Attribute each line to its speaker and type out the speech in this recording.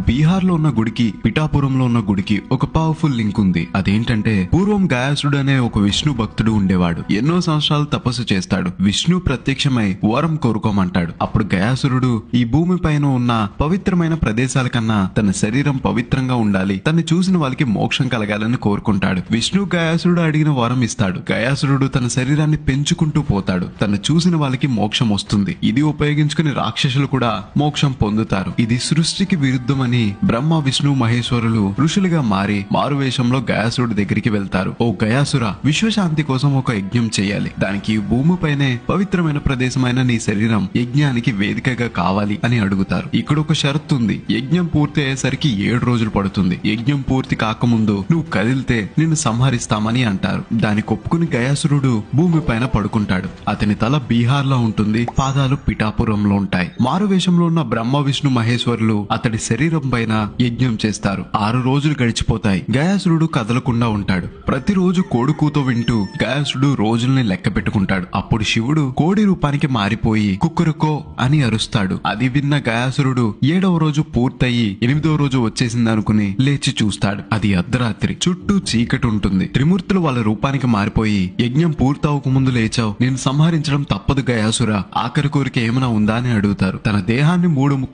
Speaker 1: బీహార్ లో ఉన్న గుడికి పిఠాపురంలో ఉన్న గుడికి ఒక పవర్ఫుల్ లింక్ ఉంది. అదేంటంటే పూర్వం గయాసుడు అనే ఒక విష్ణు భక్తుడు ఉండేవాడు. ఎన్నో సంవత్సరాలు తపస్సు చేస్తాడు. విష్ణు ప్రత్యక్షమై వరం కోరుకోమంటాడు. అప్పుడు గయాసురుడు ఈ భూమి పైన ఉన్న పవిత్రమైన ప్రదేశాల కన్నా తన శరీరం పవిత్రంగా ఉండాలి, తను చూసిన వాళ్ళకి మోక్షం కలగాలని కోరుకుంటాడు. విష్ణు గయాసురుడు అడిగిన వరం ఇస్తాడు. గయాసురుడు తన శరీరాన్ని పెంచుకుంటూ పోతాడు. తను చూసిన వాళ్ళకి మోక్షం వస్తుంది. ఇది ఉపయోగించుకుని రాక్షసులు కూడా మోక్షం పొందుతారు. ఇది సృష్టికి విరుద్ధమని బ్రహ్మ విష్ణు మహేశ్వరులు ఋషులుగా మారి మారువేషంలో గయాసురుడి దగ్గరికి వెళ్తారు. ఓ గయాసుర, విశ్వశాంతి కోసం ఒక యజ్ఞం చేయాలి. దానికి భూమిపైనే పవిత్రమైన ప్రదేశమైన నీ శరీరం యజ్ఞానికి వేదికగా కావాలి అని అడుగుతారు. ఇక్కడ ఒక షరతు ఉంది. యజ్ఞం పూర్తి అయ్యేసరికి 7 రోజులు పడుతుంది. యజ్ఞం పూర్తి కాకముందు నువ్వు కదిలితే నిన్ను సంహరిస్తామని అంటారు. దానికి ఒప్పుకుని గయాసురుడు భూమి పైన పడుకుంటాడు. అతని తల బీహార్ లో ఉంటుంది, పాదాలు పిఠాపురంలో ఉంటాయి. మారువేషంలో ఉన్న బ్రహ్మ విష్ణు మహేశ్వరులు అతడి శరీరం పైన యజ్ఞం చేస్తారు. 6 రోజులు గడిచిపోతాయి. గయాసురుడు కదలకుండా ఉంటాడు. ప్రతిరోజు కోడి కూత వింటూ గయాసురుడు రోజుల్ని లెక్క పెట్టుకుంటాడు. అప్పుడు శివుడు కోడి రూపానికి మారిపోయి కుక్కురుకో అని అరుస్తాడు. అది విన్న గయాసురుడు 7వ రోజు పూర్తయి 8వ రోజు వచ్చేసింది అనుకుని లేచి చూస్తాడు. అది అర్ధరాత్రి. చుట్టూ చీకటి ఉంటుంది. త్రిమూర్తులు వాళ్ళ రూపానికి మారిపోయి యజ్ఞం పూర్తవక ముందు లేచావు, నేను సంహరించడం తప్పదు గయాసుర, ఆఖరి కోరిక ఏమైనా ఉందా అని అడుగుతారు. తన దేహాన్ని 3